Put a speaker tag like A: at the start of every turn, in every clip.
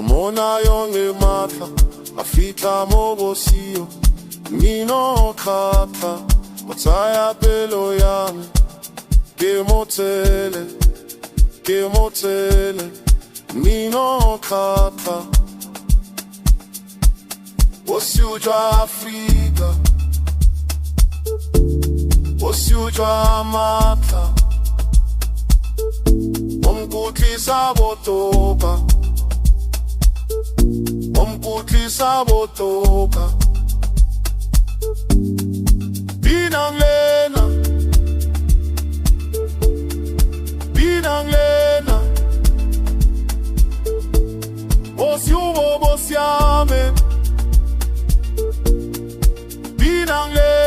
A: Mona yonge matla afika mo bosio Nino kata Matsaya pelo yame Ke motele Nino kata Wosiujwa Afrika Wosiujwa matla Omkutlisa botoka Omkutlisa botoka Binang lena Bosiubo bosiame Binang lena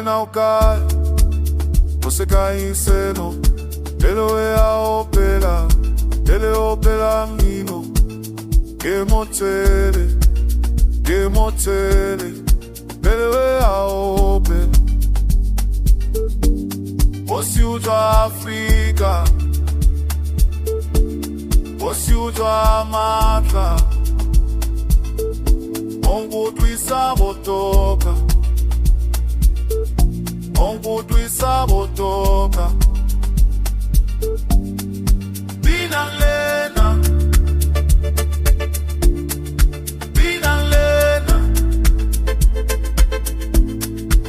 A: Naukai, você cai em seno, ele é a opera, ele opera mino, que motele, ele é a opera. Você usa África, você usa mata, ongutwisa botoka. Ongutwisa botoka Binang lena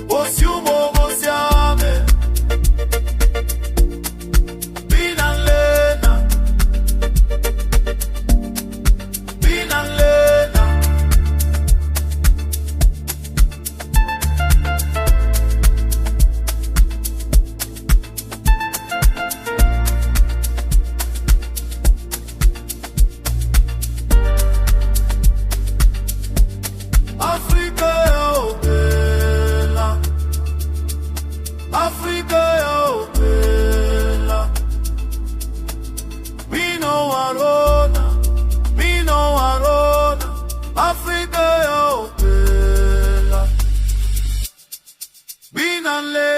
A: Bosiubo bosiame Binang lena Africa yo bella Mino arona Africa yo bella Binang lena